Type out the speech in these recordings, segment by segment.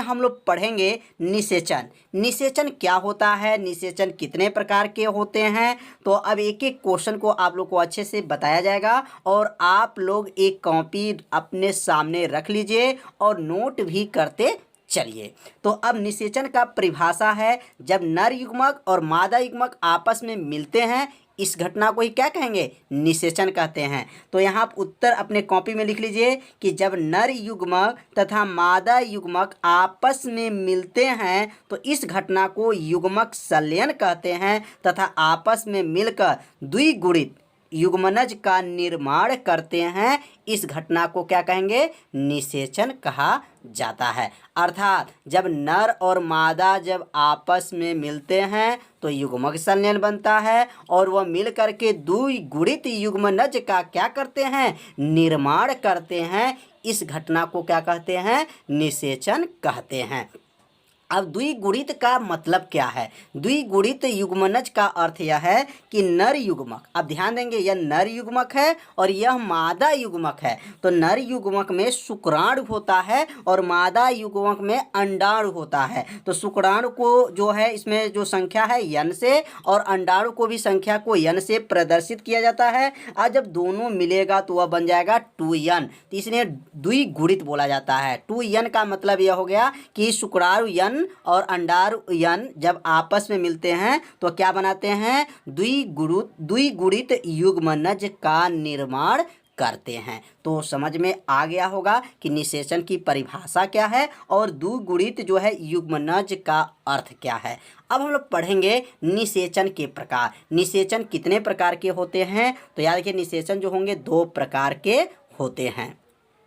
हम लोग पढ़ेंगे निषेचन। निषेचन क्या होता है, निषेचन कितने प्रकार के होते हैं। तो अब एक एक क्वेश्चन को आप लोग को अच्छे से बताया जाएगा और आप लोग एक कॉपी अपने सामने रख लीजिए और नोट भी करते चलिए। तो अब निषेचन का परिभाषा है, जब नर युग्मक और मादा युग्मक आपस में मिलते हैं, इस घटना को ही क्या कहेंगे, निषेचन कहते हैं। तो यहाँ आप उत्तर अपने कॉपी में लिख लीजिए कि जब नर युग्मक तथा मादा युग्मक आपस में मिलते हैं तो इस घटना को युग्मक संलयन कहते हैं तथा आपस में मिलकर द्विगुणित युग्मनज का निर्माण करते हैं। इस घटना को क्या कहेंगे, निषेचन कहा जाता है। अर्थात जब नर और मादा जब आपस में मिलते हैं तो युग्मक संलयन बनता है और वह मिल करके द्विगुणित युग्मनज का क्या करते हैं, निर्माण करते हैं। इस घटना को क्या कहते हैं, निषेचन कहते हैं। अब द्विगुणित का मतलब क्या है, द्विगुणित युग्मनज का अर्थ यह है कि नर युग्मक, अब ध्यान देंगे यह नर युग्मक है और यह मादा युग्मक है। तो नर युग्मक में शुक्राणु होता है और मादा युग्मक में अंडाणु होता है। तो शुक्राणु को जो है इसमें जो संख्या है n से और अंडाणु को भी संख्या को n से प्रदर्शित किया जाता है। और जब दोनों मिलेगा तो वह बन जाएगा 2n, तो इसलिए द्विगुणित बोला जाता है। 2n का मतलब यह हो गया कि शुक्राणु n और अंडाणु n जब आपस में मिलते हैं तो क्या बनाते हैं, द्विगुणित युग्मनज का निर्माण करते हैं। तो समझ में आ गया होगा कि निषेचन की परिभाषा क्या है और द्विगुणित जो है युग्मनज का अर्थ क्या है। अब हम लोग पढ़ेंगे निषेचन के प्रकार। निषेचन कितने प्रकार के होते हैं, तो याद रखिए निषेचन जो होंगे 2 प्रकार के होते हैं।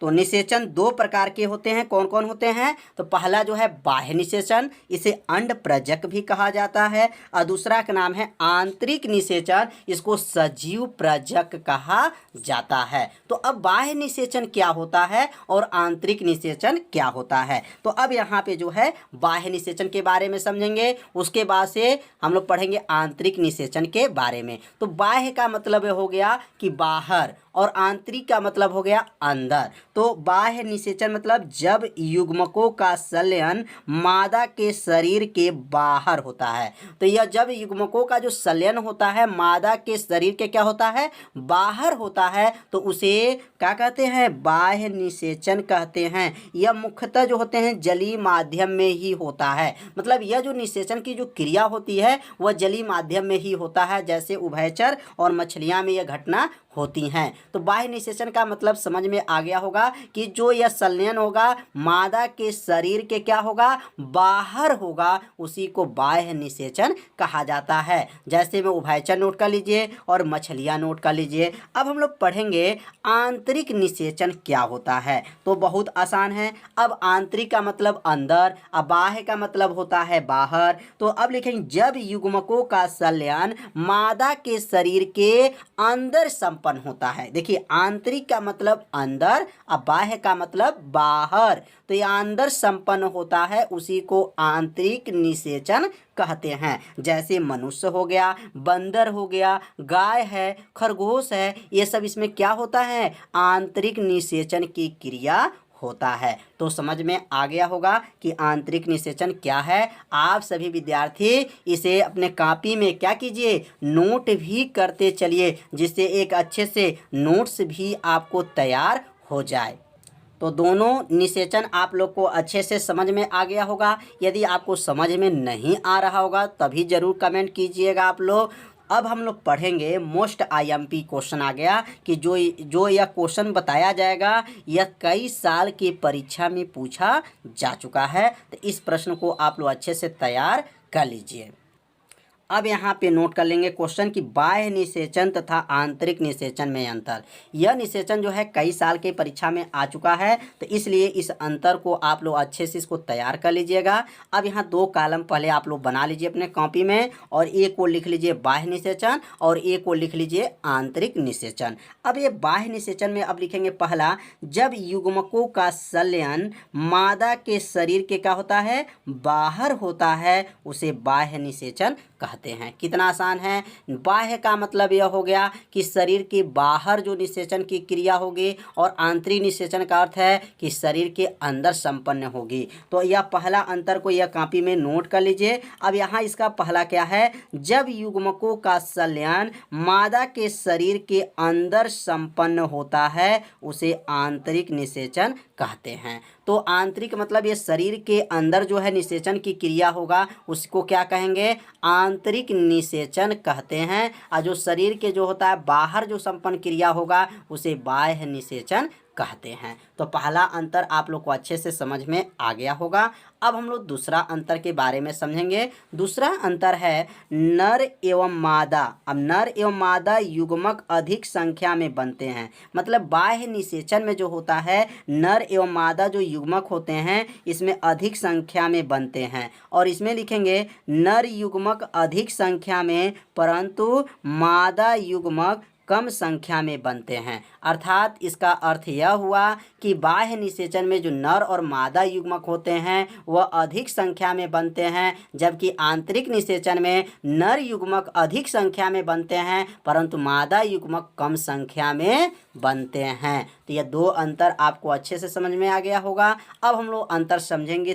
तो निषेचन 2 प्रकार के होते हैं। कौन कौन होते हैं, तो पहला जो है बाह्य निषेचन, इसे अंड प्रजक भी कहा जाता है। और दूसरा का नाम है आंतरिक निषेचन, इसको सजीव प्रजक कहा जाता है। तो अब बाह्य निषेचन क्या होता है और आंतरिक निषेचन क्या होता है। तो अब यहाँ पे जो है बाह्य निषेचन के बारे में समझेंगे, उसके बाद से हम लोग पढ़ेंगे आंतरिक निषेचन के बारे में। तो बाह्य का मतलब हो गया कि बाहर और आंतरिक का मतलब हो गया अंदर। तो बाह्य निषेचन मतलब जब युग्मकों का संलयन मादा के शरीर के बाहर होता है। तो यह जब युग्मकों का जो संलयन होता है मादा के शरीर के क्या होता है, बाहर होता है, तो उसे क्या कहते हैं, बाह्य निषेचन कहते हैं। यह मुख्यतः जो होते हैं जलीय माध्यम में ही होता है। मतलब यह जो निषेचन की जो क्रिया होती है वह जलीय माध्यम में ही होता है, जैसे उभयचर और मछलियाँ में यह घटना होती हैं। तो बाह्य निषेचन का मतलब समझ में आ गया होगा कि जो यह संलयन होगा मादा के शरीर के क्या होगा, बाहर होगा, उसी को बाह्य निषेचन कहा जाता है। जैसे में उभयचर नोट कर लीजिए और मछलियाँ नोट कर लीजिए। अब हम लोग पढ़ेंगे आंतरिक निषेचन क्या होता है। तो बहुत आसान है। अब आंतरिक का मतलब अंदर, अब बाह्य का मतलब होता है बाहर। तो अब लिखेंगे जब युग्मकों का संलयन मादा के शरीर के अंदर संपन्न होता है। देखिए आंतरिक का मतलब अंदर, अब बाह्य का मतलब बाहर। तो ये अंदर संपन्न होता है, उसी को आंतरिक निषेचन कहते हैं। जैसे मनुष्य हो गया, बंदर हो गया, गाय है, खरगोश है, ये सब इसमें क्या होता है, आंतरिक निषेचन की क्रिया होता है। तो समझ में आ गया होगा कि आंतरिक निषेचन क्या है। आप सभी विद्यार्थी इसे अपने कॉपी में क्या कीजिए, नोट भी करते चलिए, जिससे एक अच्छे से नोट्स भी आपको तैयार हो जाए। तो दोनों निषेचन आप लोग को अच्छे से समझ में आ गया होगा। यदि आपको समझ में नहीं आ रहा होगा तभी ज़रूर कमेंट कीजिएगा आप लोग। अब हम लोग पढ़ेंगे मोस्ट आईएमपी क्वेश्चन आ गया कि जो यह क्वेश्चन बताया जाएगा यह कई साल की परीक्षा में पूछा जा चुका है। तो इस प्रश्न को आप लोग अच्छे से तैयार कर लीजिए। अब यहाँ पे नोट कर लेंगे क्वेश्चन कि बाह्य निषेचन तथा आंतरिक निषेचन में अंतर। यह निषेचन जो है कई साल के परीक्षा में आ चुका है, तो इसलिए इस अंतर को आप लोग अच्छे से इसको तैयार कर लीजिएगा। अब यहाँ 2 कॉलम पहले आप लोग बना लीजिए अपने कॉपी में, और एक को लिख लीजिए बाह्य निषेचन और एक को लिख लीजिए आंतरिक निषेचन। अब ये बाह्य निषेचन में अब लिखेंगे पहला, जब युग्मकों का संलयन मादा के शरीर के क्या होता है, बाहर होता है, उसे बाह्य निषेचन कहते हैं। कितना आसान है। बाह्य का मतलब यह हो गया कि शरीर के बाहर जो निषेचन की क्रिया होगी, और आंतरिक निषेचन का अर्थ है कि शरीर के अंदर संपन्न होगी। तो यह पहला अंतर को यह कॉपी में नोट कर लीजिए। अब यहाँ इसका पहला क्या है, जब युग्मकों का संलयन मादा के शरीर के अंदर संपन्न होता है उसे आंतरिक निषेचन कहते हैं। तो आंतरिक मतलब ये शरीर के अंदर जो है निषेचन की क्रिया होगा उसको क्या कहेंगे, आंतरिक निषेचन कहते हैं। और जो शरीर के जो होता है बाहर जो संपन्न क्रिया होगा उसे बाह्य निषेचन कहते हैं। तो पहला अंतर आप लोग को अच्छे से समझ में आ गया होगा। अब हम लोग दूसरा अंतर के बारे में समझेंगे। दूसरा अंतर है नर एवं मादा। अब नर एवं मादा युग्मक अधिक संख्या में बनते हैं। मतलब बाह्य निषेचन में जो होता है नर एवं मादा जो युग्मक होते हैं इसमें अधिक संख्या में बनते हैं, और इसमें लिखेंगे नर युग्मक अधिक संख्या में परंतु मादा युग्मक कम संख्या में बनते हैं। अर्थात इसका अर्थ यह हुआ कि बाह्य निषेचन में जो नर और मादा युग्मक होते हैं वह अधिक संख्या में बनते हैं, जबकि आंतरिक निषेचन में नर युग्मक अधिक संख्या में बनते हैं परंतु मादा युग्मक कम संख्या में बनते हैं। तो यह दो अंतर आपको अच्छे से समझ में आ गया होगा। अब हम लोग अंतर समझेंगे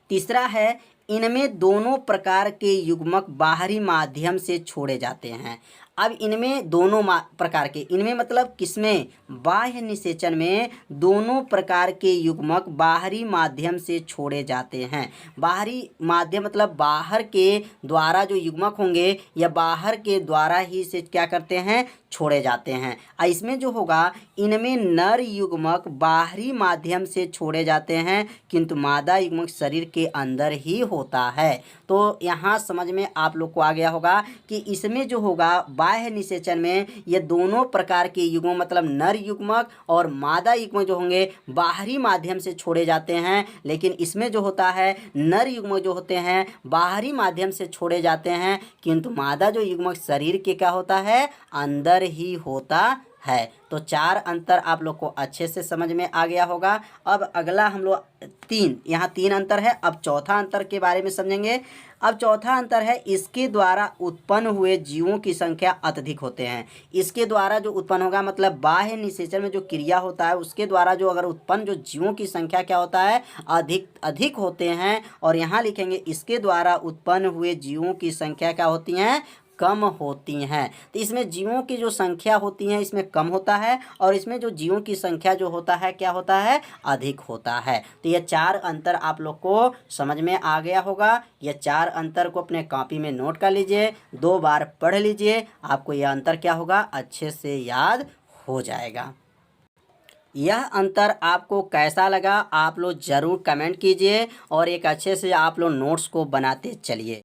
तीसरा है इनमें दोनों प्रकार के युग्मक बाहरी माध्यम से छोड़े जाते हैं। अब इनमें दोनों प्रकार के, इनमें मतलब किसमें, बाह्य निषेचन में दोनों प्रकार के युग्मक बाहरी माध्यम से छोड़े जाते हैं। बाहरी माध्यम मतलब बाहर के द्वारा जो युग्मक होंगे या बाहर के द्वारा ही से क्या करते हैं, छोड़े जाते हैं। इसमें जो होगा इनमें नर युग्मक बाहरी माध्यम से छोड़े जाते हैं किंतु मादा युग्मक शरीर के अंदर ही होता है। तो यहाँ समझ में आप लोग को आ गया होगा कि इसमें जो होगा बाह्य निषेचन में ये दोनों प्रकार के युग्मक मतलब नर युग्मक और मादा युग्मक जो होंगे बाहरी माध्यम से छोड़े जाते हैं, लेकिन इसमें जो होता है नर युग्मक जो होते हैं बाहरी माध्यम से छोड़े जाते हैं किंतु मादा जो युग्मक शरीर के क्या होता है, अंदर ही होता है। तो चार अंतर आप लोग को अच्छे से समझ में आ गया होगा। अब अगला हम लोग यहाँ तीन अंतर है। अब चौथा अंतर के बारे में समझेंगे। अब चौथा अंतर है इसके द्वारा उत्पन्न हुए जीवों की संख्या अत्यधिक होते हैं। इसके द्वारा जो उत्पन्न होगा मतलब बाह्य निषेचन में जो क्रिया होता है उसके द्वारा जो अगर उत्पन्न जो जीवों की संख्या क्या होता है, अधिक होते हैं। और यहाँ लिखेंगे इसके द्वारा उत्पन्न हुए जीवों की संख्या क्या होती हैं, कम होती हैं। तो इसमें जीवों की जो संख्या होती है इसमें कम होता है और इसमें जो जीवों की संख्या जो होता है क्या होता है, अधिक होता है। तो ये चार अंतर आप लोग को समझ में आ गया होगा। ये चार अंतर को अपने कॉपी में नोट कर लीजिए, 2 बार पढ़ लीजिए, आपको यह अंतर क्या होगा, अच्छे से याद हो जाएगा। यह अंतर आपको कैसा लगा आप लोग ज़रूर कमेंट कीजिए और एक अच्छे से आप लोग नोट्स को बनाते चलिए।